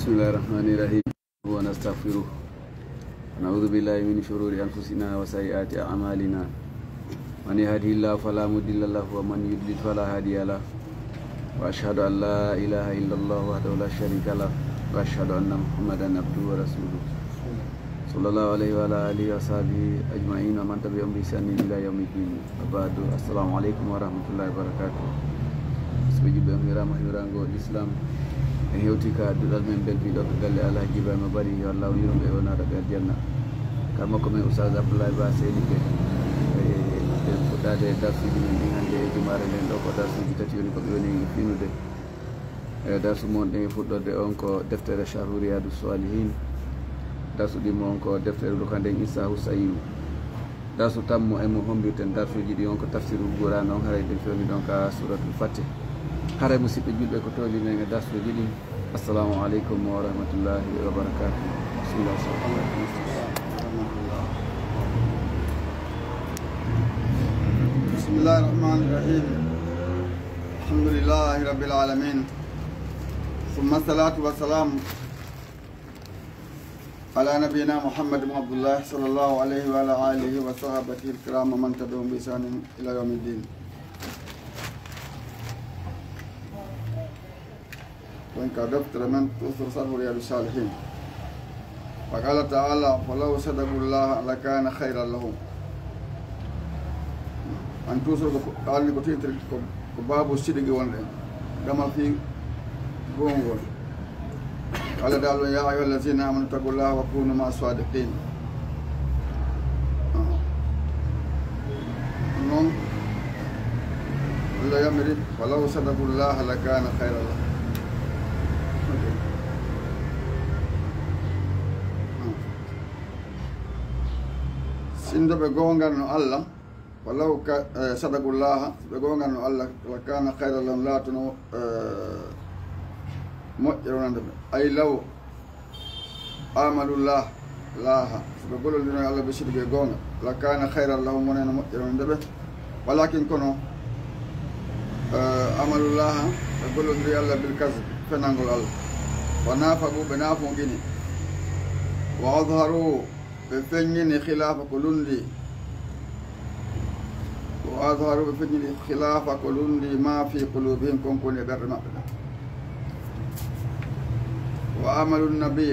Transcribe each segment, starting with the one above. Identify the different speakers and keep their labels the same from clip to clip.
Speaker 1: بسم الله الرحمن الرحيم ونستغفره ونعوذ بالله من شرور أنفسنا وسيئات أعمالنا من يهده الله فلا مضل له ومن يضلل فلا هادي له وأشهد أن لا إله إلا الله وحده لا شريك له وأشهد أن محمدا عبده ورسوله صلى الله عليه وعلى آله وصحبه أجمعين ومن تبعهم بإحسان إلى يوم الدين. وبعد السلام عليكم ورحمة الله وبركاته. Sebagai ramah yurango Islam hewtika dudal men belbi do galle Alhaji Ibrahima Bari yo Allah yurumbe wona daga janna kama ko men Oustaz Abdoulaye Ba Seyni be fudade darsu min hande jumare len do ko darsu tati woni ko woni finude darsu mon de fuddode on ko deftere Sharhu Riyadus Salihin darsu di mon ko deftere do kande Isa Husaynu darsu tammo e mo hombirten darsuji di on ko tafsirul Qur'an on harayde fewni donc suratul Fatih hare musidɓe julɓe ko tolinen e darsuji ɗin. Assalamu aleykum wa rahmatullahi wa barakatuh.
Speaker 2: Bismillah ar-Rahman ar-Rahim. Alhamdulillahi Rabbil Alamin. Thumma salatu wa salam ala nabiyyina Muhammad ibn Abdullah sallallahu alayhi wa ala alihi wa sahabatihi al-kiram wa man tabi'ahum bi ihsanin ila yawmiddin. وإنك دفتر من تؤثر صرف رياض الصالحين فقال تعالى فلو صدقوا الله لكان خيرا لهم أن توصل قال لك تيتر باب الصدق وندم كما في قوم قال تعالى يا أيها الذين آمنوا اتقوا الله وكونوا مع الصادقين نعم الله يمرد فلو صدقوا الله لكان خيرا لهم sindo be gongal no Allah walau ka sadaqullah be gongal no Allah wa kana khayran lahum la tunu moƴƴeronande ɓe ay law amalullah laha soɓe gollodino Allah ɓe sido ɓe gonga la kana khayran lahum woneno moƴƴeronande ɓe walakin kono amalullah ɓe gollodiri Allah bil kasbe fenangol Allah wa nafagu ɓe nafo gini wa adharu بفنين خلاف كلندي وأظهروا بفنين خلاف كلندي ما في قلوبهم كن كن يبرم وعملوا النبي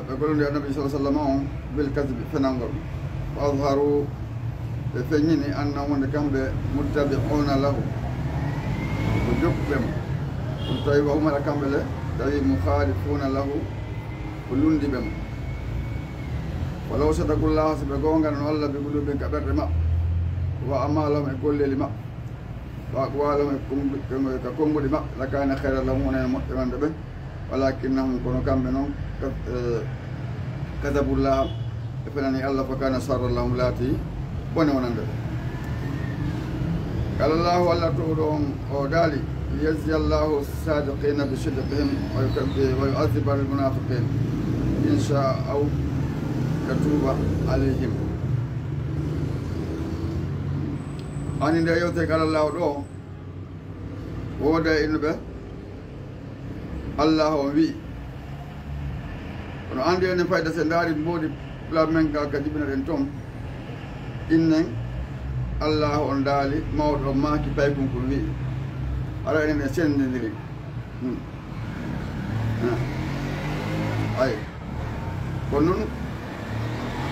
Speaker 2: بقولون النبي صلى الله عليه وسلم بالكذب فننظر وأظهروا بفنين أنهم كانوا متبعون له وجبهم وهم كانوا مخالفون له كلندي بهم ولو صدقوا الله سبحانه الله بقلوبهم كبرما وأعمالهم كل لما وأقوالهم ككم لما لكان خيرا لهم ونعم به ولكنهم كانوا كاملين كذبوا الله فلان الله فكان شرا لهم لاتي ونعم به قال الله الله تقولون ودالي ليجزي الله الصادقين بصدقهم ويعذب المنافقين إن شاء أو يتوب عليهم. أنا لا يوتي قال الله دو ودا إنبه الله وي أنا عندي أن فايدة سنداري بودي بلا من كجبنا رنتم إن الله أندالي موت ما كيفكم كلوي أرى إن سندري أي كنون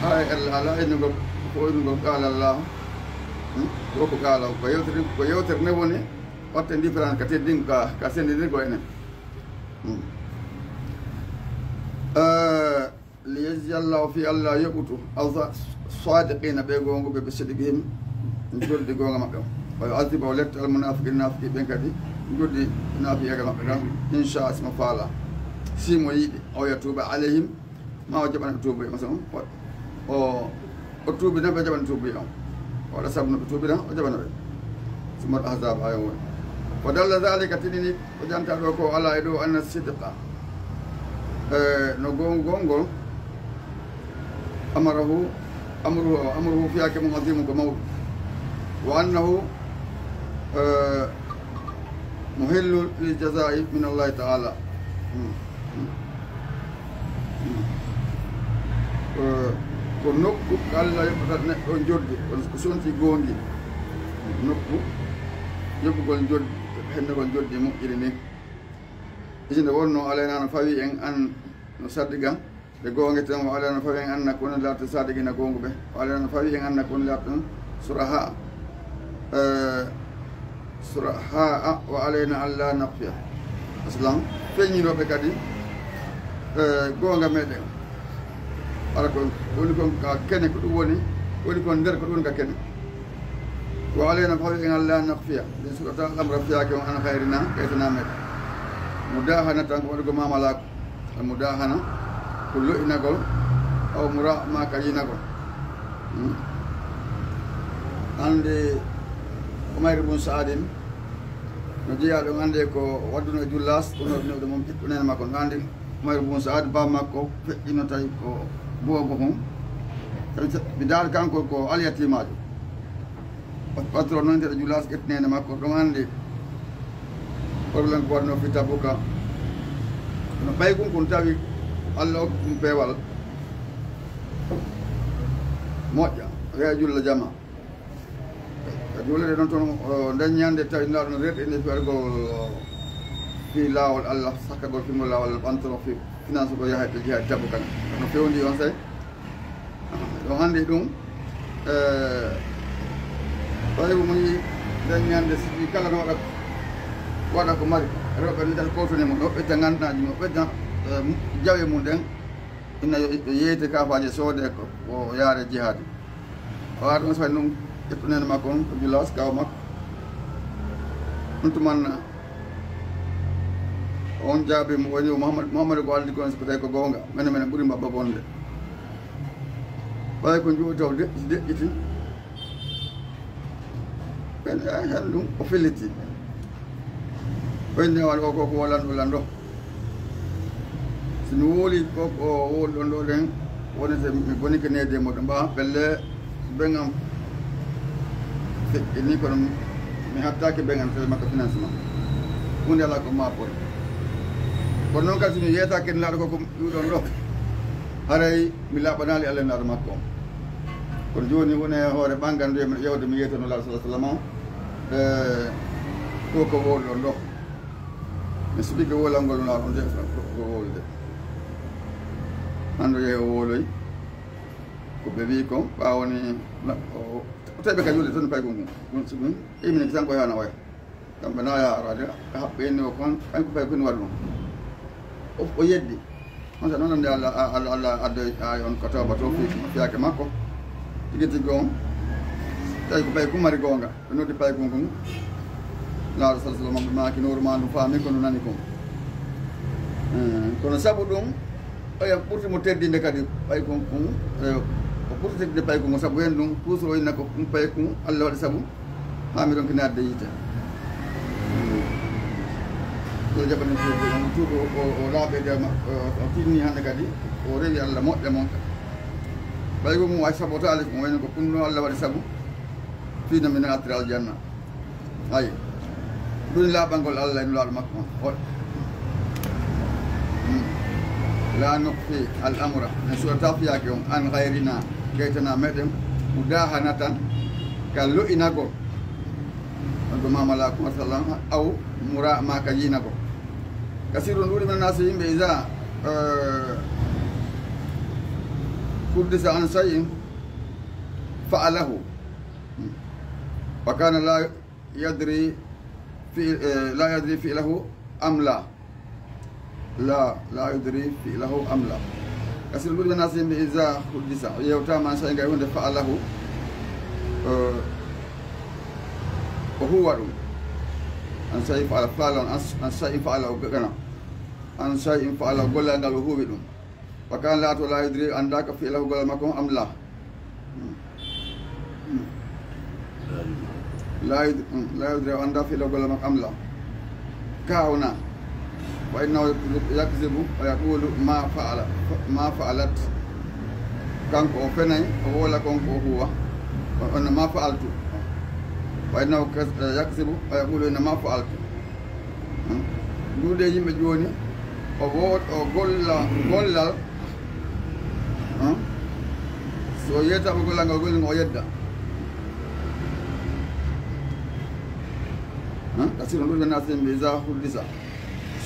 Speaker 2: ay Allah ino go qala Allah ko qala ko yoter ne woni watte difference ka teddin ka sendi ko ene li yajzi Allah fi Allah yaqutu sadiqina be gongo be sidigim joldi gonga mabbe wa yu'adhibu al munafiqin nafiqi ben kadi joldi nafi yaga mabbe insha asma fala simo yidi o yatuba alayhim ma wajibana tuba masalan o tuubi na ɓe jaɓan tuubi on waɗa sabu no ɓe tuubina o jaɓana ɓe sumar ahzab ayo woni wa dalla dhalika tinini ko janta ɗo ko ala e ɗo anna sidqa no gongol amruhu fiyake mum adimu ko mawɗo wa annahu muhillu lil jazai min allahi taala ko nokku ko Allah yoɓata neɗɗo joddi ko sonti gongi nokku yoɓugol joddi hendegol joddi moƴƴiri ni isinde wonno alayna no fawi en an no saddiga ɓe gonge tan o alayna no fawi en anna kono larta sadigina gongu ɓe o alayna no fawi en anna kono larta suraha wa alayna alla naqfiya aslan feññinoɓe kadi gonga meɗen ara ko woni kon ka kene ko ɗum woni kon nder ko ɗum ka kene wa alayna fawi en alla naqfiya ɗen sukata amra fiyake on an hayrina kaytana meɗen mudahana tan ko waɗugo mamalako mudahana ko lo'inagol aw mura ma kayinagol ande Umayr ibn Saadin no jeeya ɗum ande ko wadduno e jullas kono ɗum mom ɓiɗɗunene makko no andi Umayr ibn Saad ba makko feƴƴino tawi ko bobo mum mi daal kanko ko alyatimajo patron noon ndeɗo jullas ƴettinene makko ɗum andi probléme ko waɗno fi Tabuka no ɓaygum kon tawi Allah hokki ɗum peewal moƴƴa weya julla jama juulede noon toon nden ñande tawi laaɗo no rerɗini fi waɗgol fi laawol Allah sakkagol fimol laawol ɓantoro fi finance ko yaha jeeha Tabuka no fewndi on sey ɗon hannde ɗum ɓaygu mum yi nden ñande si kala no waɗa ko mari rewɓe ne tan kowtone mum ɗo ɓetta ngannduɗaaji mum ɓetta jawe mum ɗen ina yeyte kafaji soode ko yaare jihaade o waɗa ɗum so waɗi ɗum ƴettunene makko on ko julas kaw makko ɗum tuman on jaabi mo woni Mouhamadou ko aldi kon so tawi ko goonga minen ɓuri mbabba bonde ɓay ko juuɗi taw deƴƴiti ɓen hen ɗum o felliti ɓen newan o koko wolanɗo lanɗo somi wooli koko woli ɗon ɗo ɗen wonete mi boni ko neede moɗo mba ɓelle ɓegam feƴƴini kono mi hattaki ɓegam tawi makko financement hunde ala ko mapol kono noon kadi somi yeytaki en laaɗo koko ɗuɗon ɗo haray mi laaɓanali Allah laaɗo makko on kono joni woni e hoore ɓangal ndu mi ƴewde mi yeytono laaɗo salah sallam o koko woli ɗon ɗo mi suɓi ko wolal ngol laaɗo nde ko wolde hande yehi o woloy ko ɓe wi ko ɓawoni tawi ɓe ka julde tan paygo mum sugum imine tan ko yana oya kamɓe na ya arade haɓɓeni o kon kañ ko pay koni waɗi ɗum o yeddi on sa noon ande Allah adde ay on ko tawba to fiyake makko tigui tigui on tawi ko pay kumari gonga ɓe noddi pay gongo laaɗo salah sallam ɓe maki nowru ma ɗum faami kono nani kon kono saabu ɗum oya ɓurtimo teddinde kadi pay kon kon o ɓurti teddinde pay kon saabu hen ɗum toujours o yinna ko ɗum pay kon Allah waɗi saabu hami ɗon kene adde yiite yo jaɓani tuuɗo o laaɓede o tinni hannde kadi o rewi Allah moƴƴa mon ɓay ko mum wawi sabotale ko wayno ko ɗum ɗo Allah waɗi saabu fiino minen attire aljanna ayi ɗum laaɓangol Allah eno laaɗo makko on la nokfi al amra en suwata fiyake on an hayrina gaytana meɗen mudahana tan ka lo'inagol ɗo mamalakum sallam aw mura ma ka yinagol kasiru ɗuɗi men nasi yimɓe isa kuddisa an sayin fa'alahu wa kana la yadri fi'lahu am la yadri fi'lahu am la kasiru ɗuɗi men nasi yimɓe isa kuddisa yewtama an sayin gay hunde fa'alahu ko huwa ɗum an sayi fa'ala falon an sayi fa'ala o gana an sayi fa'ala gollal ngal o huwi ɗum wa kan laato la yadri andaka fi'lahu gollal makko am la yadri o anda fi'lahu gollal makko am la kawna wa innahu yakzibu wa yaqulu ma fa'alat kanko o fenay o wola konko o huwa on ma fa'altu wa innahu yakzibu wa yaqulu innama fa'altu nduuɗe yimɓe joni o gollal so yetta mo golla ngol o yedda kasiro ɗum ɓe nasen ɓe za huddisa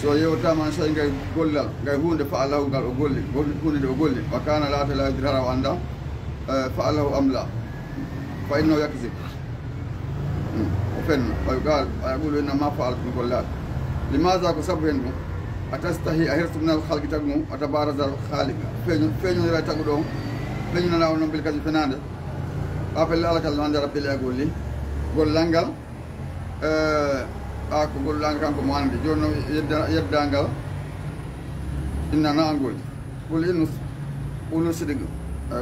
Speaker 2: so yewtama so ngay gollal ngay hunde fa allahu ngal o golli hunde nde o golli wa kana laata la yadirara o anda fa allahu am la fa innahu yakzib o fenna ɓay gal aya ɓuuɗo inna ma fa alkum gollaɗo limaga ko sabu hen ɗum a tastahi a hertumnal halqi tagu mum a tabarazal haalika feeñodira tagu ɗo feeñunana on noon bel kadi fenade ɓa pelle alakal no ande rabbele e golli gollal ngal ko gollal kanko mo ande joni noon yeddangal innana angol ɓul innu ɓulu sidiga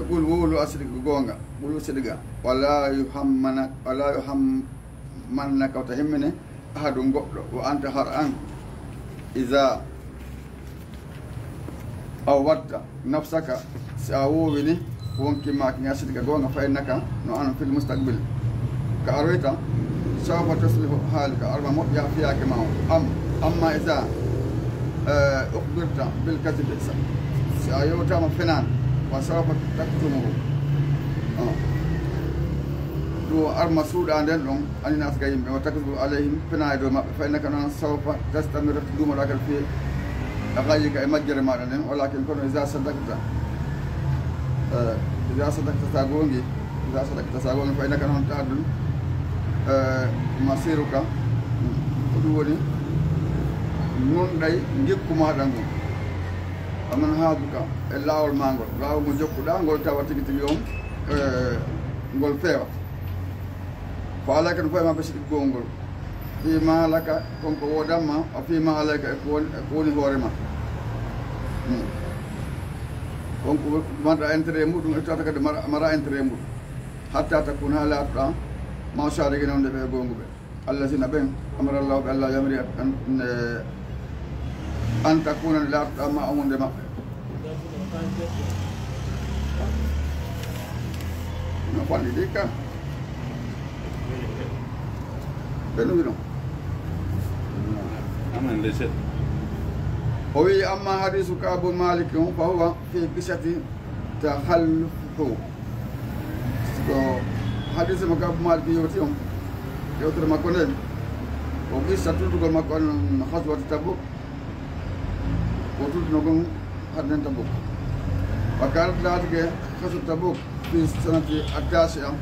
Speaker 2: ɓul wowlu a sidiga gonga ɓulu sidiga wala yuhammanna kawta himmine ahadu goɗɗo wo anta har an isa aw watta nafsaka si a wowini wonkimaki ga sidiga gonga faynaka no an fil mustaqbil ka aroyta sawfa taslihu haalika arma moƴƴa fiyake ma o amma isa ukbirta bil kasibe si a yewtama fenan wa sawfa taktumuhu ɗo arma suuɗa nden ɗon aninasga yimɓe o takdu alayhim fena e dow maɓɓe faynaka noon sawfa tastamira dumoɗa kadi fi a gayika e majjere maɗa nden walakin kono isa sadakta sa gongi faynaka noon taadul masiruka ko ɗum woni nunɗay gikkumaɗa ngu aman haaduka e laawol ma ngol laawol ngo jokkuɗa ngol tawa tigi tigi on ngol feewa ko alaka no fayma ɓe siɗi gongol fima alaka konko wodanma o fima alayka e ko woni hoorema konko marɗa intérêt muɗum e tawata kadi mara intérêt muɗum hatta takuna ha laatoɗa ma sarigi noon nde ɓe gonguɓe allah sina ɓen amarallahu ɓe allah yamri an takuna nde laatoɗa ma omunde maɓɓe no fanɗi ɗi kam ɓe no wi ɗon o wi amma hadisu kabu maliki on fa huwa fi qissati tahallufu ko hadise mo kabu maliki yewti on yewtere makko nden o qissa tuddugol makko on haswata Tabuk o tudduno gon hadden Tabuk wa kanat laatike hasu Tabuk fi sanati attasi am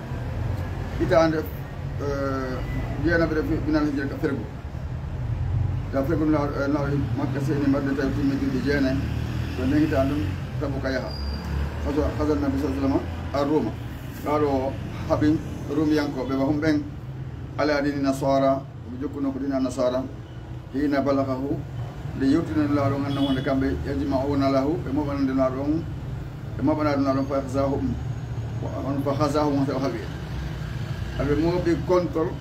Speaker 2: hitande jeenaɓe ɗe minal hijira ka fergu ta fergu naw makka seni mbaɗde tawi timmi duuɓi jeenayi to nden hitan ɗum Tabuka yaha hasal nabi sa sallam a ruma ɗaɗo haɓin rumiyankoɓe wa hum ɓen ala dini nasara ɓe jokkuno ko dina nasara hina balagahu nde yewtinani laaɗo ganna wonde kamɓe yajmauna lahu ɓe moɓanande laaɗo on ɓe moɓanade laaɗo fa hasahum fa hasahum on taw haaɓi aɓe mooɓi contrôle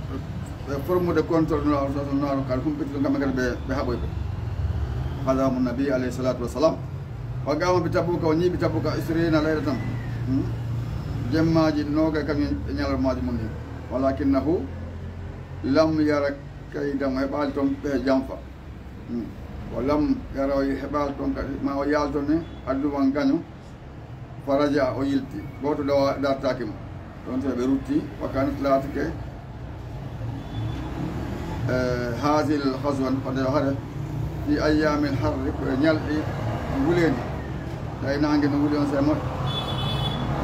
Speaker 2: ɓe formude contrôle noaro kadi humpitiɗo kamɓe kadi ɓe haɓoy ɓe hadamu nabi alayhi salatu wassalam o gama ɓe Tabuka o ñiiɓi Tabuka isrina layla tan jemmaji noga kañum e ñalarmaji mum ni walakinahu lam yara kaydam heɓali toon ɓe janfa o lam yara o heɓali toon kadi ma o yaal toon ne adduman gaño faraja o yilti goto ɗo dartaki mo ɗon te ɓe rutti wakanat laatike hasil haswan fade hare fi ayamil harri koye ñalɗi wulendi tawi nangue no wuli on se moƴƴo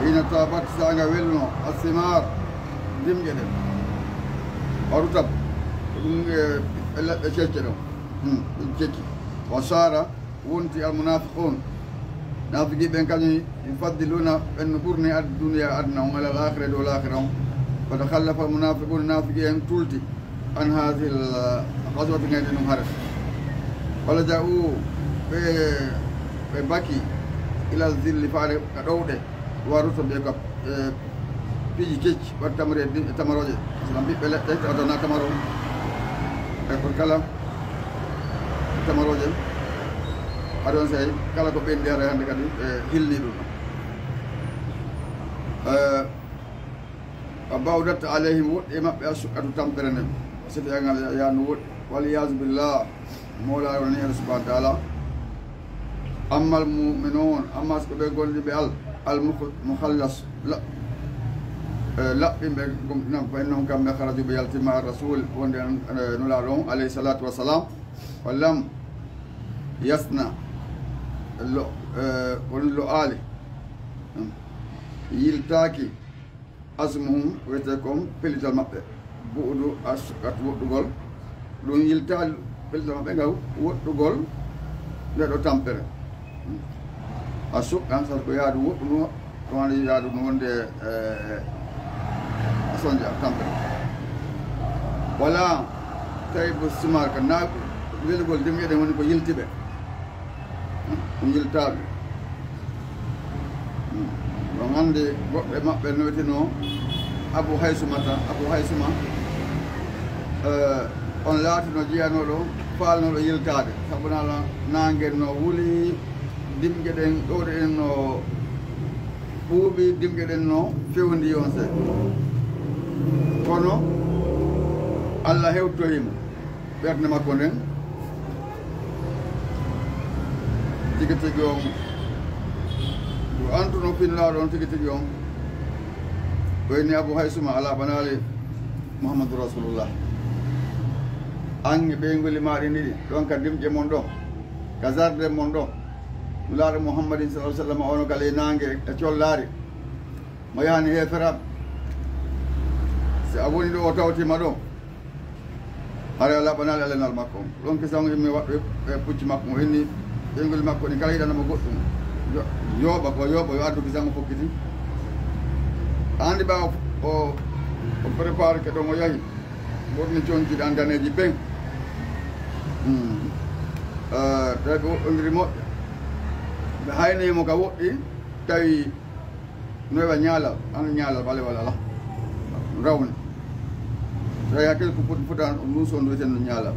Speaker 2: ina tabat saga welno asimar dimƴe ɗen waru tab ko ɗum e leɗɗe cecce ɗo ɗum cecci wa sara wonti almunafiqun nafigui ɓen kañum yufaddiluna ɓen no ɓurni duniya adna on ala l akhira dow l akhira on koto hallafa almunafiqun nafigui en tulti an hasil gaswati gayde ɗum haare walla ja u ɓe baki ilal zilli faade ka ɗowɗe waruto ɓe ka piiji kecci wat tamre e tamaroje salam ɓiɓɓe leɗɗe tawatana tamaro e pour kala tamaroje aɗon sey kala ko ɓendi hara hannde kadi ɓe hilni ɗum a bawdat alayhim woɗɗi e maɓɓe a sukkatu tampere nden siti yagal yano woɗɗi waliyasu billah mawlaɗo ni hen subahana taala ammal muminun amma so ɓe golliɓe al المخلص لا نعم فإنهم كم خرجوا بيلتماء الرسول ونلالهم عليه الصلاة والسلام ولم يصنع ونلو آله يلتاكي أسمهم ويتكم بلتال مبه بودو أسكت وطغول دون يلتال بلتال مبه وطغول لدو تامبر أسوك أنسال كو يادو وطنو كواني يادو نوندي sonja kamɓe wala tawi bo simar ka naa welgol ndemyeɗen woni ko yiltiɓe ko yiltaɓe ɗon hannde goɓɓe maɓɓe nowetino abou haysumata abou haysuma on laatino jeyanoɗo falnoɗo yiltade sabunala nanguel no wuuli dimgueɗen ɗowɗen no ɓuuɓi dimgueɗen no fewndi on se kono Allah hewtoyimo ɓerde makko nden tigi tigi on ɗo antuno pinlaɗo on tigi tigi on ɓoyni abou haysuma ala banali mouhamadou rasulullah ange ɓeygoli maɗi ɗiɗi ɗon ka dimƴe mon ɗo ka jardin mon ɗo nulaɗo mouhammadin sa sallam ono kala e nangue e collari mo yahani heferaɓe si a woni ɗo o tawtima ɗo hara a laɓanali alenal makko ɗon kisango immi waɗɗo e pucci makko o inni ɓeygol makko ni kala yiɗanamo goɗɗum yooɓa ko yooɓa yo addu kisango fokkiti andi ɓa o prépare ke ɗon o yahi ɓorni conjiɗi andaneji pen tawi ɓe woɗɗodiri moƴƴe ɓe haynimo ka woɗɗi tawi no waɗa ñaalal ana ñaalal ɓalewal ala rawni tawi hakkille ko fotan nuuso ndu wiyeten no ñaalal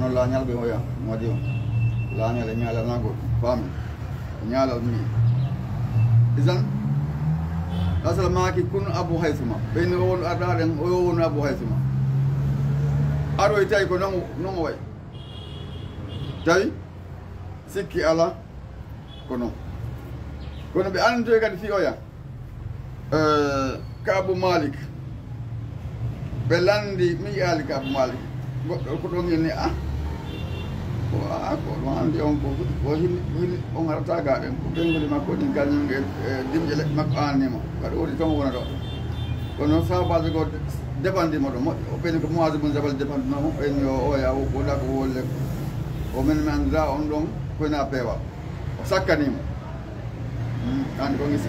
Speaker 2: noon lañal ɓe oya waɗi o lañal e ñaalal na goɗɗo faami ñaalal mi isan asal maaki kun abou haysuma ɓeyni o won arɗaɗen o wonu abou haysuma aɗoy tawi ko non o way tawi sikki ala ko non kono ɓe andoy kadi fi oya Kaabu Malik ɓe landi mi yiyaali Kaabu Malik goɗɗo ko ɗon inni ko ɗum anndi on ko hini on arata gaɗen ko ɓengoli makko ɗin kañum e dimƴe leɗɗe makko annimo kaɗa woni tomo wona ɗo kono sabaji go dépendimo ɗo moƴƴo o ɓeni ko moise mum jabal dépendinomo ɓeni o oya woɗa ko wolle o men mi anndira on ɗon koyna peewal o sakkanimo andi ko ngisi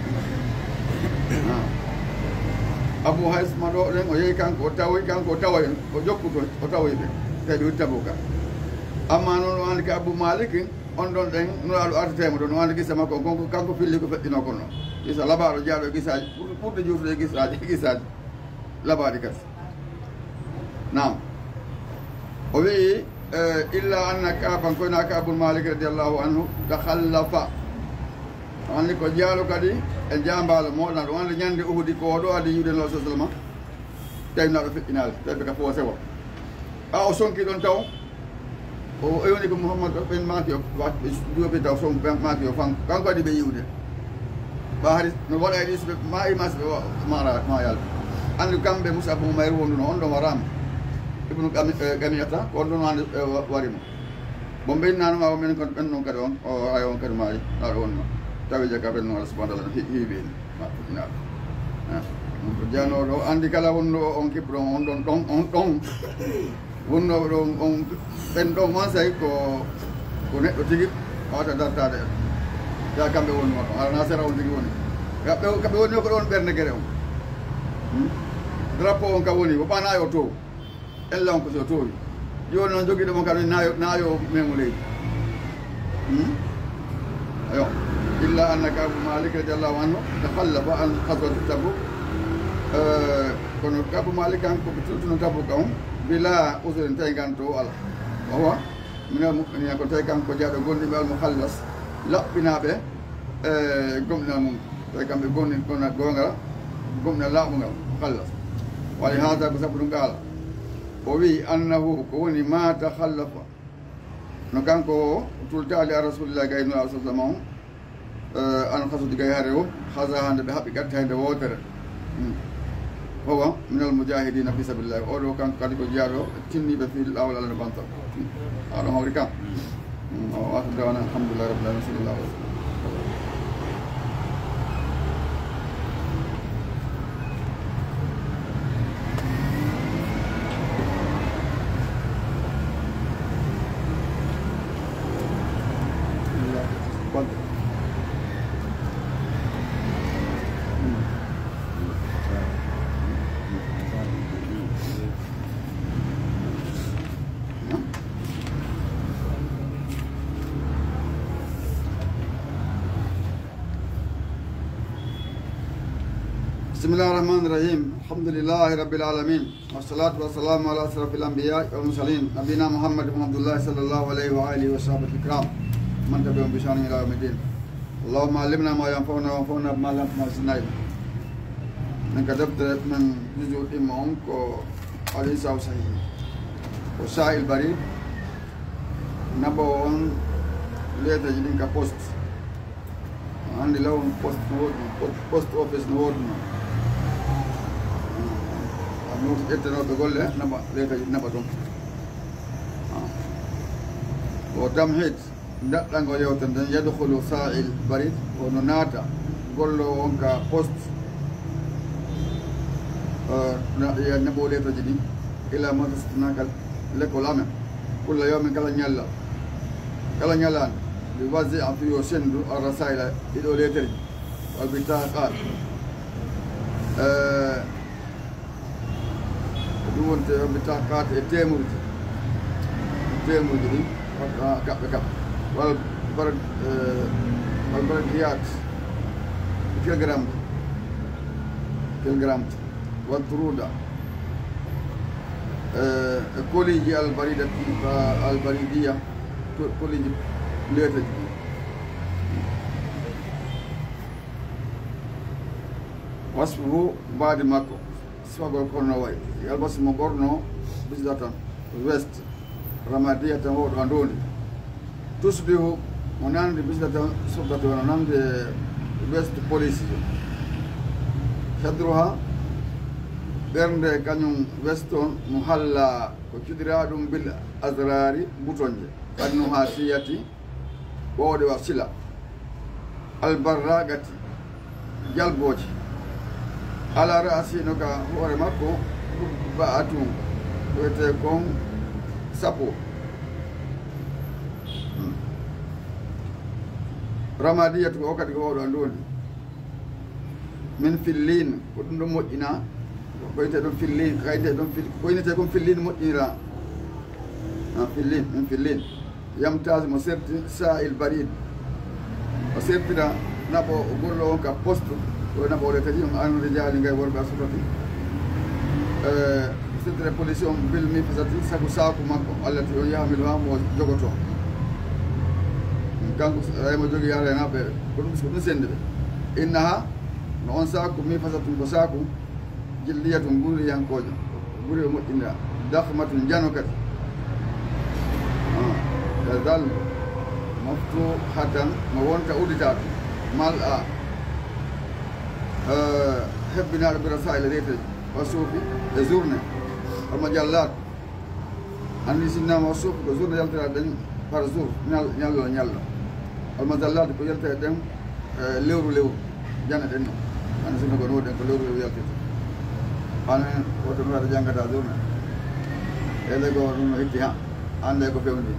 Speaker 2: abou haysuma ɗo ɗen o yehi kanko o tawoy o jokkuto o tawoy ɓe tawi ɓe tabuka amma noon o andi ko abou malik on ɗon ɗen nuraɗo artetemo ɗo no andi gisa makko kanko filli ko feƴƴino kono gisa labaɗo jaaɗo e gisaji ɓurɗe juutude gisaji labaɗi kadi nam o wii illa anna kaban koyna ka abou malik radiallahu anhu takhallafa andi ko jaalo kadi e jambalo moɗon ɗo andi ñande uhudi ko oɗo adi yiwde no sa sallam tawi naɗo feƴƴinade tawi ka fo sewa o sonki ɗon taw o ewni ko mouhamadou ɓen maki o duopi taw son maki o fan kanko waɗi ɓe yiwde ɓa haari no waɗa e ɗi soɓe ma imasi ɓe ma yalde andi kamɓe moussa abou mayr wonduno on ɗon warama ibnu gamiyata ko on ɗon andi warimo bon ɓeynnanoma o men kon ɓen noon kadi on o hay on kadi maayi aɗo wonno tawi jaka ɓen noon Allah subahana taala hiiɓeni maɗinaɗo ko janoɗo andi kala wonno on kibro on ɗon ɗon on ɗon wonnoɓe ɗon on ɓen ɗon on sayi ko neɗɗo tigui wawata dartade ya kamɓe wonno ɗon arana sera on tigui woni kamɓe woni ko ɗon ɓerde guere on drapeau on ka woni o ɓanayo tow ella on ko so towi joni noon joguiɗomo kadi nayo memo leydi ayo illa annaka abou malik radiallahu anhu takhallafa an khaswati tabuk kono abou malik kanko ko tultuno tabuk on bila usurin tawi ganto ala owa minal mu'minina ko tawi kanko jaaɗo gonɗiɓe almukhallas laɓɓinaɓe gomɗinal mum tawi kamɓe gonni gona gongal gomɗinal laaɓugal mukhallas wali hada ko sabu ɗum qaala o wi annahu ko woni ma takhallafa no kanko tultali a rasulillahi gaynula sallam on أنا قصد جاهره خذها عند بحب قتها عند ووتر هو من المجاهدين في سبيل الله أولو كان قد يجارو تني بفي الأول على البنطة أنا هوريكا وآخر دعوانا الحمد لله رب العالمين صلى الله عليه وسلم بسم الله الرحمن الرحيم الحمد لله رب العالمين والصلاة والسلام على أشرف الأنبياء والمرسلين نبينا محمد بن عبد الله صلى الله عليه وآله وصحبه الكرام من تبعهم بشان إلى يوم الدين اللهم علمنا ما ينفعنا وانفعنا بما لم تنسنا من كتبت من جزء إمامك وعليس أو صحيح وسائل بريد نبوون ليتا جدين كبوست عندي لهم بوست أوفيس نورنا نوت إتنا بقول له نبى ليتا نبى دوم وتمهيد دكان قوي وتندن يدخل سائل بريد ونناتا قول له أنك بوست نبى ليتا جدين إلى ما تستناك لكلامه كل يوم كلا نيلا يوزع في يوسند الرسائل إلى ليتري والبطاقات دون بطاقات التيمور دي كاب والبرديات كيلغرام والطرودة كوليجي البريدية كوليجي ليتج وصفه بعد ماكو سواء كورنا واي يلبس مبورنو بزدatan west رمادية هو راندوني تصبح منان بزدatan صبت ونان west بوليسي شدرها برند كانيون وستون محلا وكدرادم بالأزرار بوتونجي كانوا هاسياتي وودي وسيلة البراغتي جلبوجي على رأسي نوكا هو رمكو بأتون ويتكون سابو رمادية وقت قولوا عندون من فيلين كنتم مؤمنا كويتكم فيلين كويتكم فيلين مؤمنا فيلين من فيلين يمتاز مسيرت سائل بريد مسيرت دا نبو أقول كبوست ونبو لتجيهم عن رجال غير وربع سلطة مسيرت البوليسيون بالمي فزتي ساكو ماكو التي يعملها وجوجوتو كان رايما جوجي يا رينا بي كنت سند إنها نون ساكو مي فزتي بساكو جلية غوري يانكوجا غوري مؤمنا دخمة جانوكت تظل مفتوحة مونتا أوديتات ملأ حبنا برسائل ريت وصوفي يزورنا المجلات أني سنا وصوف يزورنا يلتقى دين فرزور نيالو المجلات يلتقى دين ليرو جانا دينو أنا سنا كنود دين ليرو يلتقى أنا وقت ما رجعنا كتازورنا إذا كنا هيتها أنا كفيوني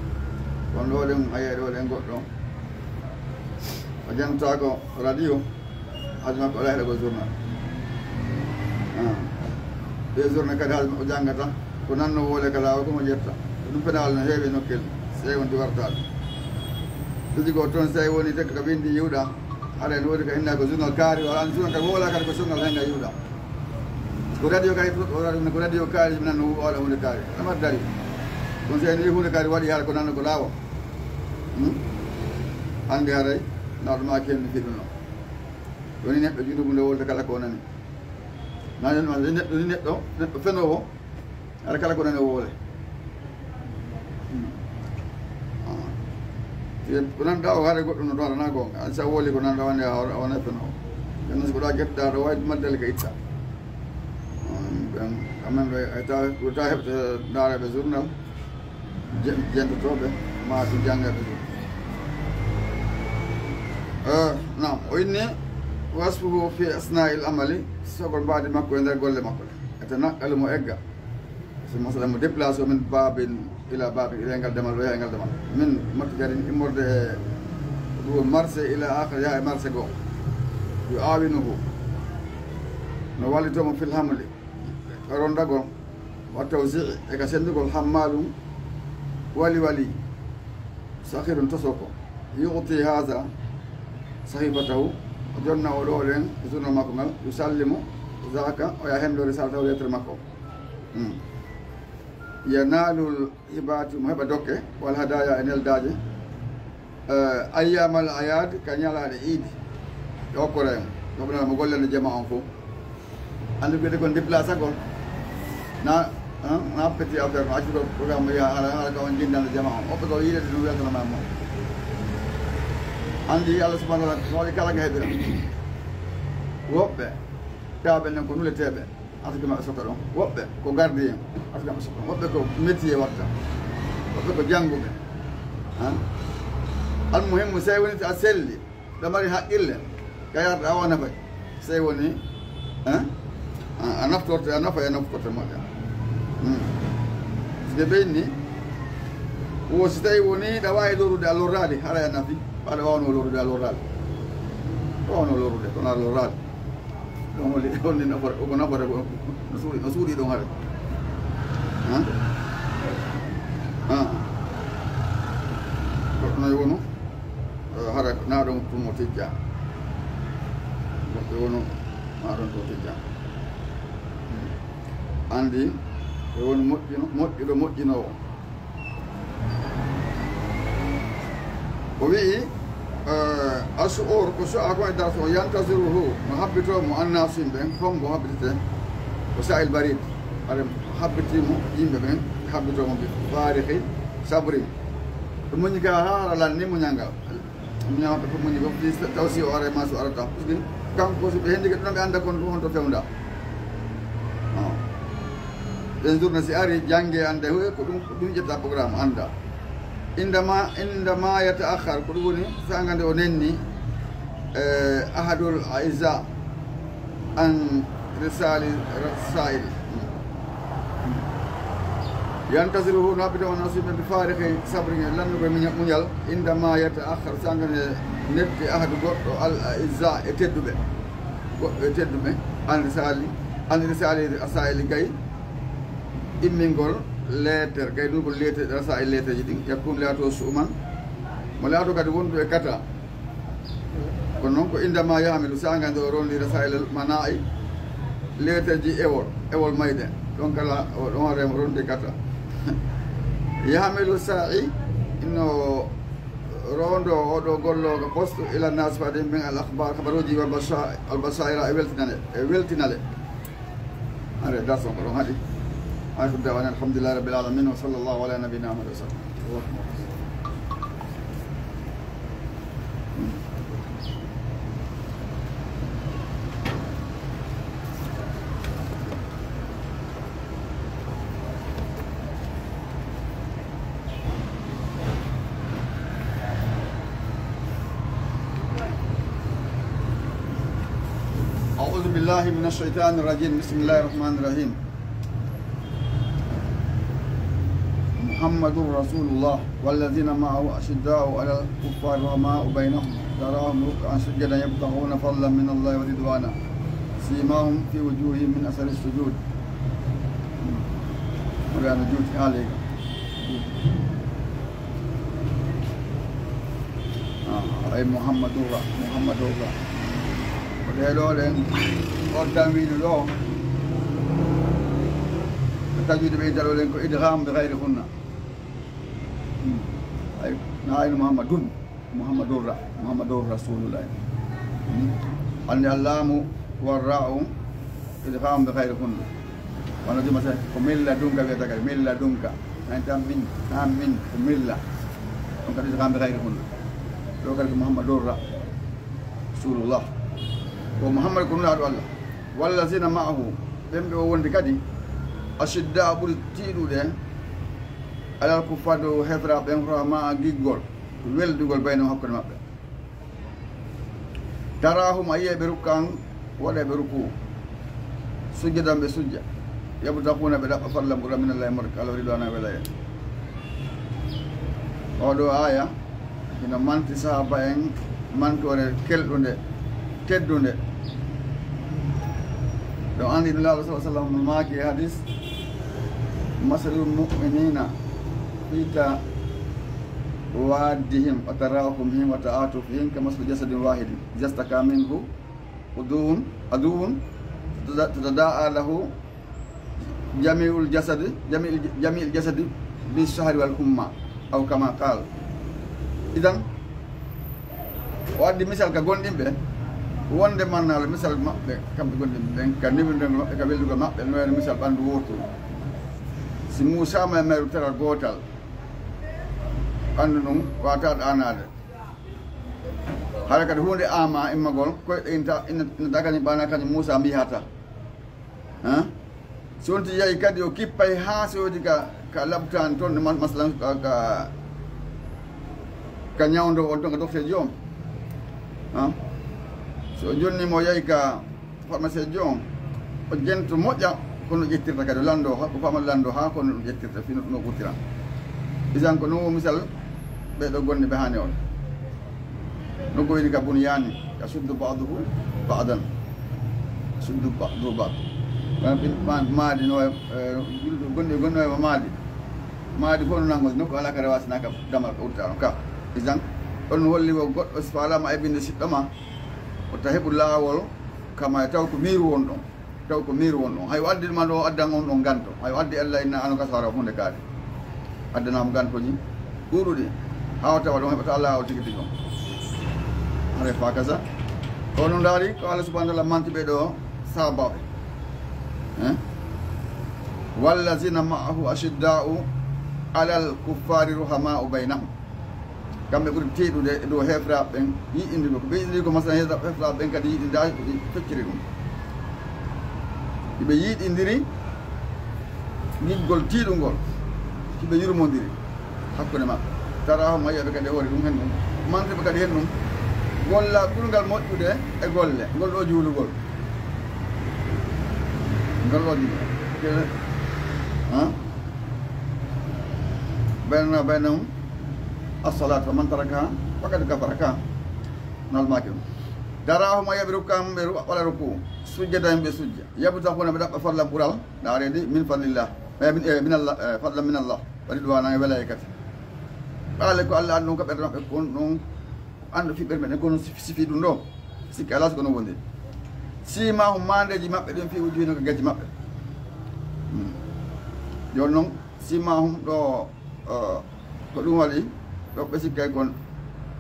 Speaker 2: kon ɗo ɗen hayere o ɗen goɗɗo o jantako radio haaju makko ala heɗa ko journal ɗe journée kadi haaju makko janggata ko nanno woole ka laawa komo ƴetta ɗum penal no heewi nokkel sey wonti wartaɗo tiji ko toon sey woni tekka ko windi yiwɗa haɗa en woodi ko inna ko journal kaari o an journal kadi woola kadi ko journal henga yiwɗa ko radio kadi ko radio kaari nan waɗa hunde kaari amat dari kon sey ni hunde kaari waɗi haala ko nanno ko laawa hannde haray nawɗoma kelni fiɗuno woni neɗɗo junubu nde wolta kala ko nani nanma neɗɗo fenowo aɗa kala ko nani o woole ko nan da o hare goɗɗo no ɗo na gonga an sa woli ko nan da wonde a wona feno ken so ɗa gedda ɗo wayde maddal ka itta amen ɓe ta heɓta daareɓe journal jentotoɓe ma ɗum janggaɓe nam o inni wasfuhu fi asna'il amali sogol mbadi makko e nder golle makko ete naqqali mo egga so masala mo déplacé o min babin ila babin ila ngal demal ɗo yaha ngal demal min makko kadi immorde e ɗo marché ila akhir yaha e marché goo yo awinuhu no wallitomo fil hamli rondago wa tawsii e ka sendugol hammalum wali sahirun tosoko yuti hada sahibatahu jonna o ɗo ɗen e journal makko ngal yusallimu zaka o yaha hemɗo risal taw lettre makko yanalul hibati mo heɓa dokke wal hadaya e neldaje ayyamal ayad ka ñalaɗe iidi e hokkora en ɗoɓnaa mo gollande jama on fof andi ɓeyde kon déplace gol na petit affaire no accuɗo programme mo yaha ala ka on jindande jama on oɓɓe ko yiidede ɗum weltanama mo andi Allah subhanahu wa ta'ala waɗi kala ko heɓira woɓɓe tawaɓe nen ko nuleteɓe asaka maɓe sota ɗon woɓɓe ko gardien asaka maɓe sota woɓɓe ko métier watta woɓɓe ko jannguɓe almuhimmu sey woni a selli ɗo mari haqqille ka yarɗa a wona fay sey woni a naftorte a nafa e naftorte moƴƴa sike ɓeyni wo si tawi woni ɗa wawi lorude a lorrade hara e nafi aɗa wawno lorude a lorrade ɗo wawno lorude kono a lorrade ɗon holli nafore ko nafore no suuɗi ɗon haɗa goɗɗo noyi wonu hara naɗon tumo tijja goɗɗo wonu naɗon to tijja andi e woni moƴƴuɗo moƴƴinowo o wii asuor ko so a ko e dar so yantasiruhu no habbitomo annasu yimɓe ɓen hombo habbitete ko sahil barid aɗa habbitimo yimɓe ɓen habbitomo ɓe fariki sabri ɗo muñi ka ha hara lanni muñalngal muñamata fof muñi ko fi taw si o ara ma so arata par ce que kanko so ɓe henndike ɗuɗon ɓe annda kon ɗum honto fewda ɗen journée si ari jangge ande ko ɗum ƴetta programme anda indama yataakhar ko ɗum woni sagande o nenni ahadul aiza an risali rasail yantasiruhu no habbito on nasiɓe ɓe fariki sabrige lannugo muñal indama yataakhar sagande netti ahadu goɗɗo al aiza e tedduɓe goɗɗo e tedduɓe an risali rasaili gay immingol lettere gay ɗum ko lettere rasa e lettere ji ɗin yakkun laato suuman mo laato kadi wondu e kata kono noon ko indama yahamilu sagande o rondi rasa e mana'i lettere ji ewol mayɗen ɗon kala ɗon hoorema rondi e kata yahamilu sa'i ino rondo oɗo golloga poste ila nas fade min al akhbar habaruji wa albasaira e weltinale are darson ko ɗon haaɗi آخر دعوانا الحمد لله رب العالمين وصلى الله على نبينا محمد وسلم. أعوذ بالله من الشيطان الرجيم بسم الله الرحمن الرحيم محمد رسول الله والذين معه أشداء على الكفار رحماء بينهم تراهم ركعا سجدا يبتغون فضلا من الله ورضوانا سيماهم في وجوههم من أثر السجود ولا نجود عليك أي محمد الله ولهذا قدام من الله تجد بين دلولين إدغام بغير هن أي نائل محمد رسول الله أن اللام والراء إدغام بغير هن وانا دي مثلا كميلا دونك بيتك ميلا دونك أنت من كميلا دونك إدغام بغير هن ɗo kadi ko Muhammad orra rasulullah o Muhammad ko nulaaɗo Allah wallazina ma'ahu ɓen ɓe o wonde kadi ashidda ɓuri tiiɗuɗe alal kuffar dow hefra ɓen rahma giggol weldugol bayno hakkude maɓɓe tarahum a yiye ɓe rukkan waɗa ɓe ruku sujjadan ɓe sujja yabtahuna ɓe ɗaɓɓa falla ɓura minallahi morka Allah ridwana wela en oɗo aya ina manti sahaba en mantore kelɗude teddude ɗo andi ɗum laaɗo sa sallam maaki e hadis masalul muminina fiita waddihim wa tarahumhim wa ta'atufihim ka maslu jasadin wahidin jastaka minhu aduwun tatada'a lahu jami'ul jasadi bi shahri wal humma aw kama qala idan o addi misal ka gonɗinɓe wonde mannalo misal maɓɓe kamɓe gonɗinɓe ɓen ka niwirdengo maɓɓe ka wellugo maɓɓe no wayno misal ɓanndu wurtu si Moussa ma meru teral gotal ɓanndu ɗum wata ɗanade hara kadi hunde ama immagol koyɗe ina dagani ɓana kañum Moussa mbiyata so wonti yeehi kadi o kippay ha soodi ka labtani toon masalan ka ñawdo on toon ka docteur joom so jonnimo o yeehi ka pharmacie joom o jento moƴƴa kono ƴettirta kadi o lando ko famal lando ha kono ɗum ƴettirta fino ɗum o ɓurtiran isan ko no misal ɓeɗo gonne ɓe hani on no goyni ka bunyani ka suddu baduhu badan suddu badu bad maadi no gonno e maadi fof no nangol nokku ala ka rewasina ka damal ka urtano ka isan ɗon holli o goɗɗo so falama eɓinde siɗɗoma o ta heɓu laawol kama taw ko miiru won ɗon hay o addinma ɗo addan on ɗon ganto hay o addi Allah inna ano kasara hunde kaade addanama gantoji ɗuɗuɗi ha o tawa ɗon heɓata Allah o tigi tigi on hare fa kasa ono ndaari ko Allah subhanahu wa ta'ala manti ɓe ɗo sabaɓe wallazina ma'ahu ashidda'u alal kuffari ruhama'u baynahum kamɓe ɓuri tiiɗude dow hefraɓe ɓen yiɗindiɓe ko ɓe yiɗindiri ko masalan hefraɓe ɓen kadi yiɗinda fecciri ɗum hiɓe yiɗindiri giggol tiiɗugol hiɓe yurmodiri hakkude maɓɓe tarahum a yiyaɓe kadi e hoore ɗum hen ɗum mantiɓe kadi hen ɗum golla ɓurgal moƴƴude e golle ngol ɗo juulugol ngol ɗo juulugol baynahum as-salat wa man tarakaha faqad kafara ka nalmaki ɗum darahum a yaɓe rukkam ɓe waɗa ruku sujjada ɓe sujja yabtahuna ɓe ɗaɓɓa fadlan ɓural ɗaredi min fadlillah min Allah fadlan min Allah wa ridwana e welay kadi ɓaale ko Allah andu ɗum ka ɓerde maɓɓe kon ɗum andu fiɓɓerde meɗen kono sifi ɗum ɗo sikki ala siko no wondi simahum mandeji maɓɓe ɗin fi wujuhino ko gacci maɓɓe joni noon simahum ɗo ko ɗum waɗi ɗo ɓe sikkay kon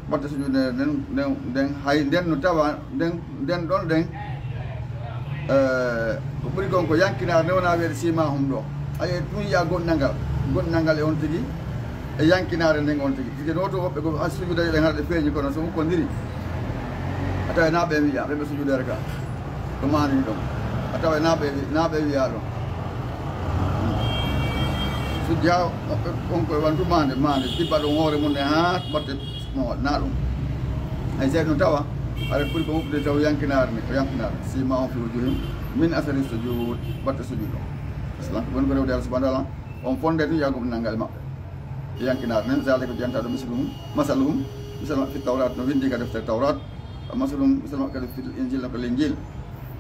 Speaker 2: batte sujude nden hay nden no tawa nden ɗon nden ko ɓuri kon ko yankinare nde wona weede simahum ɗo aye ɗum yiya gonɗinal ngal e on tigui e yankinare nden on tigui tigi no to woɓɓe ko sujude ɗen haɗa ɗe feeñi kono so hukkodiri a tawa naɓe wiya ɓeɓe sujudere ka ɗo manini ɗon a tawa naɓe wiya ɗon sujja on koye wantu mande ɗibba ɗum hoore mum nde ha batte na ɗum hay sey no tawa aɗa ɓuri ko huɓɓude taw yankinare ni ko yankinare sima on fi wujuhim min asari sujud batte sujud o islam woni ko rewde Allah subhanahu wa ta'ala on fonde to yago nangal maɓɓe yankinare nen zalde ko janta ɗo masaluhum misal fi tawrat no windi ka deftere tawrat masaluhum misal kadi fi injil ko l'injil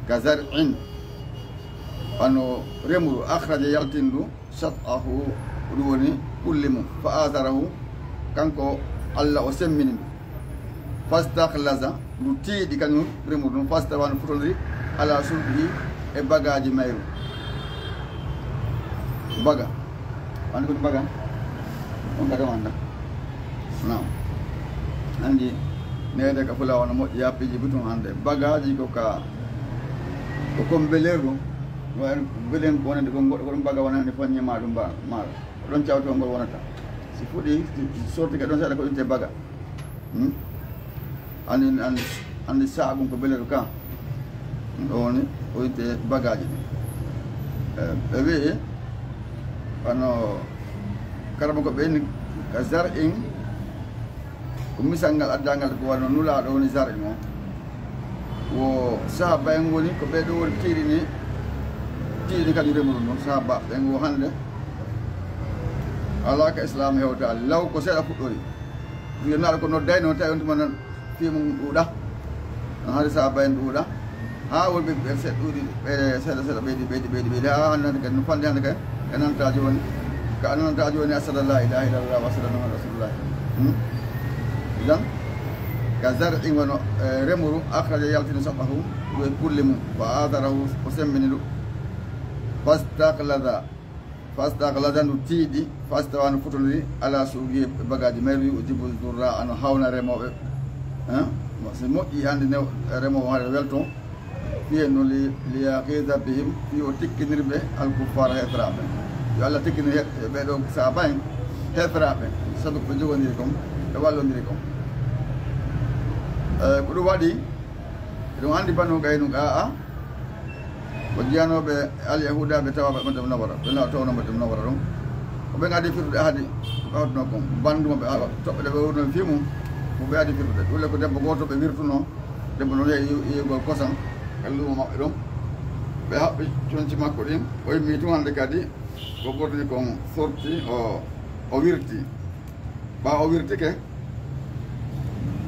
Speaker 2: ka zar'in ano remru akhraja yaltindu sat'ahu ɗum woni kulli mum fa azarahu kanko Allah o semmini ɗum fastakhlasa ndu tiiɗi kañum remru ɗum fastawa no fotodiri ala sulɗi e bagaji mayru baga andi kodi baga on baga wanda nam andi nede ka fula wona moƴƴi yappiji butum hande bagaji ko comme belerɗum wayi belen wonande ko goɗɗo ko ɗum baga wonande foññema ɗum maaro ɗon cawto ngol wonata si fuɗi sorti ka ɗon saɗa ko ɗinte baga andi saagum ko beleɗo ka ɗoni o yitte bagaji ɗi ɓe wi ano karama ko ɓeyni ka jar in ko misal ngal addangal ko wano nulaɗo woni jar in o wo sahaba en woni ko ɓeɗo woni tiiɗi kadi remuɗum ɗon sahaba ɓen wo hande ala ka islam hewta law ko seeɗa fuɗɗori wiyenaɗo ko nodday noon tawi on tuma nan fimum ɗuuɗa no haade sahaba en ɗuuɗa ha wonɓe ɓe seeɗa ɗuuɗi ɓe seeɗa seeɗa ɓeydi ha hannde kadi no fande hannde kadi e nanta joni ko ananta joni asada la ilaha illallah wa asada muhammad rasulullah idan ka zar'in wono remuru akhraja yaltini sabahu ɗo e kulle mum fa adarahu o semmini ɗum fastaklada ndu tiiɗi fastawa no fotodiri ala suugi bagaji mayri o jibo durra ano hawna remoɓe so moƴƴi hande new remoɓe haɗa welton fiye no liyaqida bihim fi o tikkinirɓe alkuffar heferaɓe yo allah tikkinir ɓeɗo sahaba en heferaɓe sabu ɓe jogodiri kom ɓe wallodiri kom ko ɗum waɗi eɗum andi banu gaynu gaa ko jiyanoɓe al yahudaɓe tawaɓe madam nawara ɓe tawno madam nawara ɗum ko ɓe gadi firdude haadi ɓawtuno kon bandumaɓe toɓɓe ɗe ɓe wurno fimum ko ɓe adi firdude ɗulle ko debbo goto ɓe wirtuno debbo noon yeyigol kosam e lumo maɓɓe ɗum ɓe haɓɓi conci makko ɗin o yimmi tun hande kadi ko ɓurni kon sorti o wirti ɓa o wirtike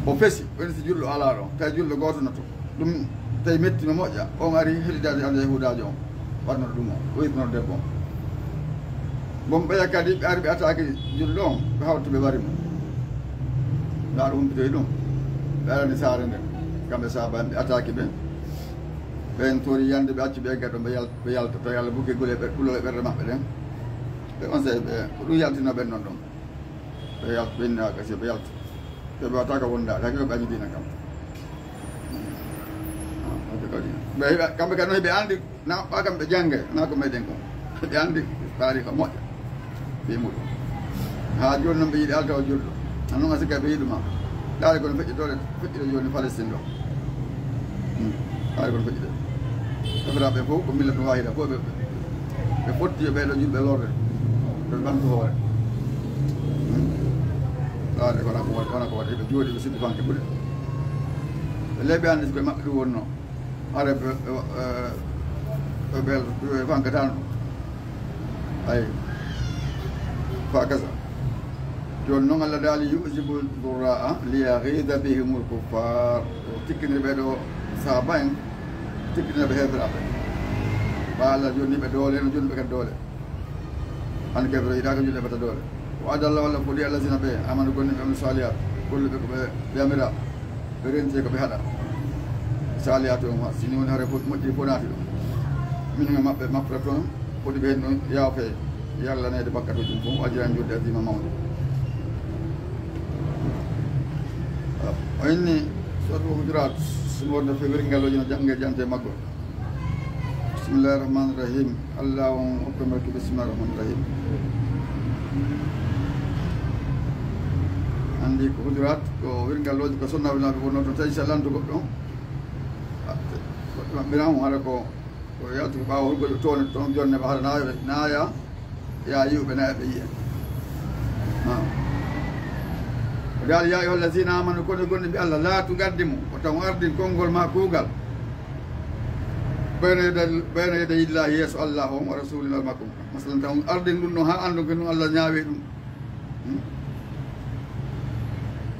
Speaker 2: o fesi woni si julɗo ala ɗo tawi julɗo goto noto ɗum tawi mettima moƴƴa on ari heɗidade ande yahudajo on waɗnoto ɗum o wirtinoto debbo on bon ɓeya kadi ɓe ari ɓe attaque julɗo on ɓe hawta ɓe wari mum nda ɗo humpitoyi ɗum ɓe arani saare nden kamɓe sahaba ɓe attaque ɓe ɓen tori yande ɓe acci ɓe eggat ɗo ɓe yalta tawi allah bukki gole ɓe ɓulo e ɓerde maɓɓe ɗen ɓe on sayi ɓe ko ɗum yaltino ɓen noon ɗon ɓe yalta ɓe innaka si ɓe yalta ɓe wataka wondade hakkilo ɓe añidina kam kamɓe kadi noon ɓe andi na ɓa kam ɓe jangge na ko meɗen ko ɓe andi taarika moƴƴa fi muɗum ha joni noon ɓe yiiɗi alta o julɗo an noon a sikka ɓe yiɗuma ɗaari kono feƴƴito joni Palestine ɗo ɗaari kono feƴƴite heferaɓe fof ko milla to wahida fof ɓe fotti yo ɓeɗo julɓe lorde ɓe ɓantu hoore ɗaade wona ko waɗi ɓe jooɗi ɓe siɓɓi fanke ɓuuri ɓe leeɓi andi koye maɓɓe ɗum wonno are ɓe fankatano ɗum ay fa kasa joni noon allah daali yujibu duraa liyahida bihimul kuffar o tikkinir ɓeɗo sahaba en tikkinirɓe heferaɓe ɓa allah joni ɓe doole no joni ɓe kadi doole hande kefre yiɗaka julɗe ɓeta doole o adallah walla foɗi allah sina ɓe amanu gonniɓe amen salihat golluɓe koɓe yamira ɓe renti koɓe haɗa saliyatu on sini woni hare moƴƴi fo naati ɗum minen e maɓɓe mappata toon foɗi ɓe hen ɗon yaafe yallanede bakkatuji fof ajiran jodde adima mawde o inni soɗo hujurat somo wonde fe wirngalloji no jange jante maggo bisimillahi rahmani rahim allah on hokkamerki bisimillahi rahmani rahim andi ko hujurat ko wirngalloji ko sonnaɓenaɓe wonno toon tawi so lanto goɗɗo goɗɗo maɓɓiran haɗa ko yaltu ko ɓawa hurgoɗo toon toon jonne ɓa haɗa naaya ya yiwɓe naaya ɓe yiya o daal ya ayuha allazina amanu kono gonɗi mbi allah laatu gaddimo o taw ardin konngol ma kuugal bayno yeda yillahi yeeso allah on wa rasulillah makkum masalan taw ardin ɗum ɗon ha andu ko ɗum allah ñaawi ɗum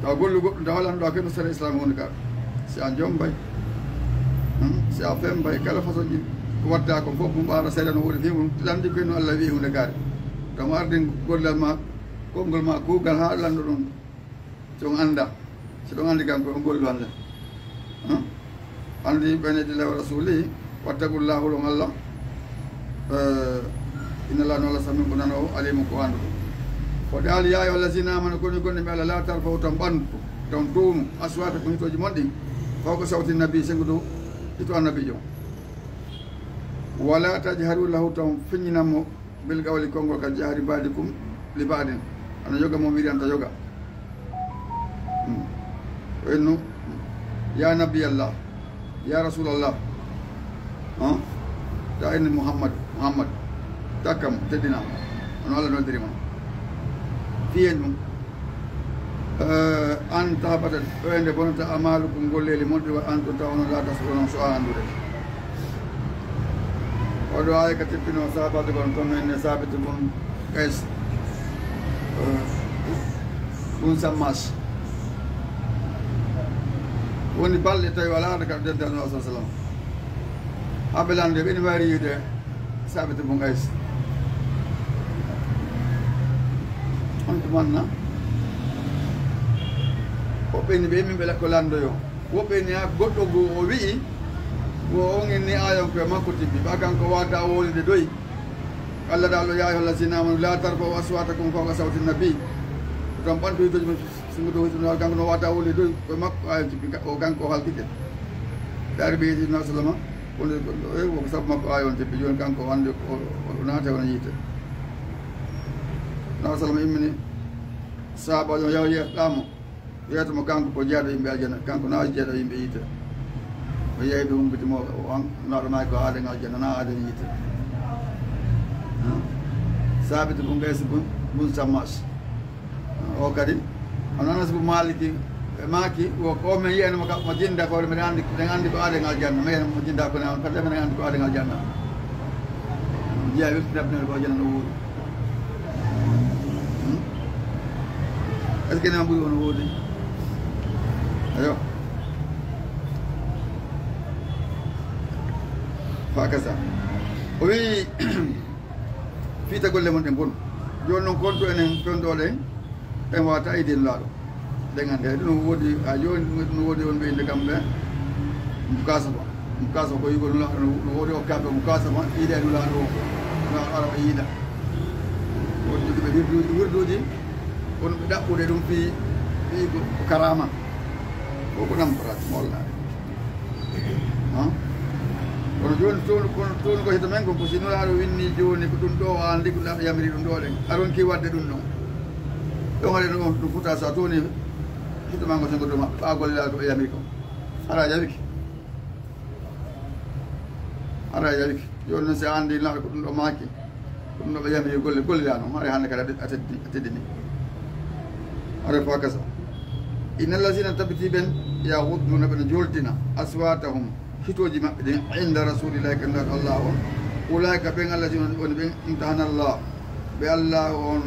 Speaker 2: taw gollu goɗɗum taw halanɗo a keno sara islam woni ka si a joom mbay si a fem mbay kala façon ji ko wadda ko fof mum ɓaara seeɗa no wuuri fimum landi koye no allah wi hunde gaari taw ardin gollal ma konngol ma kuugal ha lanɗo ɗum so on anda so ɗon andi kam ko on gollu hande andi ɓenede lewa rasuli wattagullahu ɗon allah inna allah no allah sami ko nanowo alimu ko andu ɗum o daali ya ayuha allazina amanu koni gonɗe ɓe allah la tarfaw tan ɓandu tan tuunu aswata ko hitoji monɗin faw ko sawti nabi sengo dow hito annabijo wala tajharu lahu tan feññinanmo bil qawli konngol ka jahari badikum li badin ana yoga mo wiri anta yoga henno ya nabi Allah ya Rasulullah ta inni Muhammad takkam teddina on Allah noddirima fiyen mum an tabatan ende bonata amalukum golleli monɗi wa antum tawno la tasɓonon so a andude oɗo ay ka teppino sabade gon toon enne sabite mum kays ɗum sammas woni balɗe tawi wala arde kaɗa dente annabi sa sallam haɓelande ɓeni wawi yiide sabite mum kays on tumanna woɓɓeni ɓe min ɓe ko landoyo woɓɓeni ha goɗɗo go o wi'i wo on inni ayon koye makko tibbi ɓa kanko wata wolide doyi Allah dalo ya ayyuhal ladzina amanu la tarfa'u aswatakum fawqa sawti nabi tan ɓantu yidoji men singudo hitno kanko no wata wolide doyi koye makko ayon tibbi o kanko o halkite dari ɓe yiɗi nabi sallama wonde ko sabu makko ayon tibbi joni kanko hande o naate wona yiite nabi sallama immini sahaba o yaw yeeɗamo wiyatamo kanko ko jeeɗo yimɓe aljana kanko na jeeɗo yimɓe yiite o yeeyi ɓe humbitimo naɗo maki ko aaden aljana na aaden yiite sabiti bo gaysi bun sammas o kadi onanas bo maliki maki o men yiyanimo mo jinda kore mbiɗen andi ko aaden aljanna mais mo jinda kone on kadi minen andi ko aaden aljanna jeeya weltinabnede ko aljanna no wuuri est ce que nema ɓuuri ono woodi ayo fakasa o wi fiita golle mon ɗen bonu joni noon konto enen tonɗoɗen en wawata idin laaɗo ɗen ande ɗum woodi ha joni ɗum woodi on ɓeyde kamɓe mukasa ko yigo no woodi o kamɓe mukasa ma yiiɗe no laaɗo o ara o yiiɗa woodi jogiiɓe wirduji kono ɓe ɗaɓɓude ɗum fi ko karama ko namtorade mo wallaade kono joni toon ko hito men ko si noon aɗa winni joni ko ɗum ɗo an liggo aɗa yamiri ɗum ɗo ɗen aɗon ki wadde ɗum ɗon ɗon waɗe ɗum ɗum futa so a toni hito ma ngo sengo ɗo maɓɓe ɓa gollelal ko ɓe yamiri ko ara yawiki joni noon si a andi naɗa ko ɗum ɗo maaki ko ɗum ɗo ɓe yamiri gollela noon haɗa hannde kadi a teddini aɗa fa kasa inna allazina tabiti ɓen yahudduna ɓene joltina aswatahum hitoji maɓɓe ɗen inda rasulillahi ka nder Allah on ulaika ɓen allazina woni ɓen imtahana Allah ɓe Allah on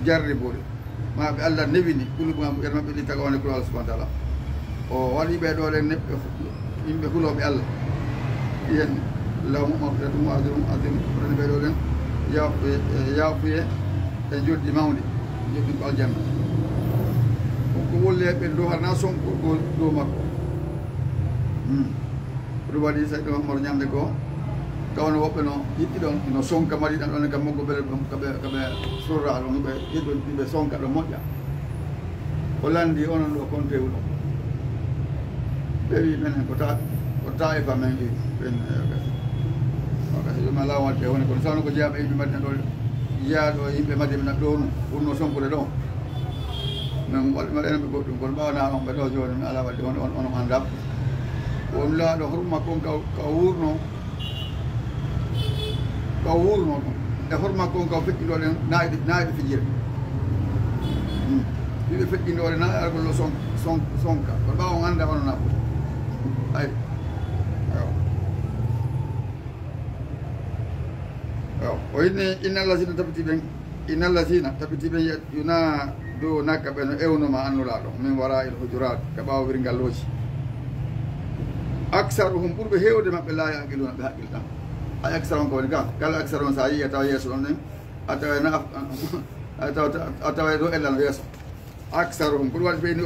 Speaker 2: jarribude ma ɓe Allah newini kulugam ɓer maɓɓe ɗi taga wone kula Allah subahana taala o waɗi ɓe ɗo ɗen neɓɓe yimɓe huloɓe Allah yen lahum mafiratum wa ajrum azim ɓurani ɓe ɗo ɗen yafuye e joddi mawdi joddi ko aljanna ko wolle ɓe dow harna sonko dow makko ɗum waɗi sa ɗum moro ñamde ko kawno woɓɓe no yiɗɗi ɗon no sonka mari ɗan ɗon kam moggo ɓele kaɓe sorra ɗon ɓe yiɗɗo ɓe sonka ɗo moƴƴa ko landi onon ɗo kontewu ɗo ɓe wi menen ko taifa men wi ɓen kasi ɗum ala wadde woni kono sawno ko jeeyaɓe yimɓe madina ɗo jeeyaɗo yimɓe madina ɗo ɗum ɓurno sonkude ɗo min waɗeɓe goɗɗum kono ɓawana on ɓe ɗo joni mi ala wadde on andam on laaɗo horma kon ka wurno ɗum e horma kon ka feƴƴinɗoɗen naayiɗo fijire wiɓe feƴƴinɗoɗe na argollo sonka kono ɓawa on anda ono naɓɓude ay o inni inna allazina tabiti ɓen yuna dow nakka ɓe no ewnoma annulaɗo min wara il hujurat ka ɓawa wirgalloji aksaruhum ɓurɓe hewde maɓɓe la yaqiluna ɓe haqqilɗam ay aksar on ko woni ga kala aksar on sa yii a tawa yeeso ɗon nen a tawa ɗo ellano yeeso aksaruhum ɓuri waɗi ɓeyni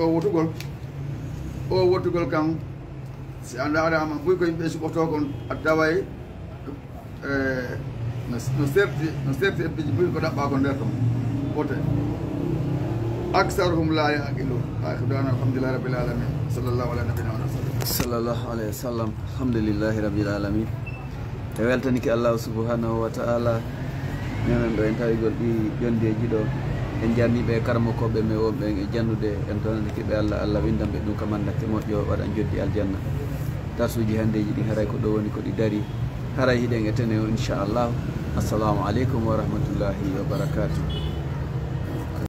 Speaker 2: o wottugol kam si a darama ɓuy ko yimɓe suɓoto kon a taway no serti e piji ɓuy ko ɗaɓɓa ko nder ton wote aksaruhum la yaqilun akhidana alhamdulillahi rabbil alamin sallallahu ala nabina wa
Speaker 1: sallallahu alayhi wa sallam alhamdulillahi rabbil alamin e weltaniki Allah subhanahu wa ta'ala minen ɗo en tawigol ɗi ƴondeji ɗo en jarniɓe karamo koɓe me wonɓe e jannude en tonandekiɓe Allah Allah windanɓe ɗum kam mandake moƴƴo waɗan joddi aljanna darsuji handeji ɗi haray ko ɗo woni ko ɗi dari haray hiɗen e tene o inchallahu assalamu aleykum wa rahmatullahi wa barakatuh.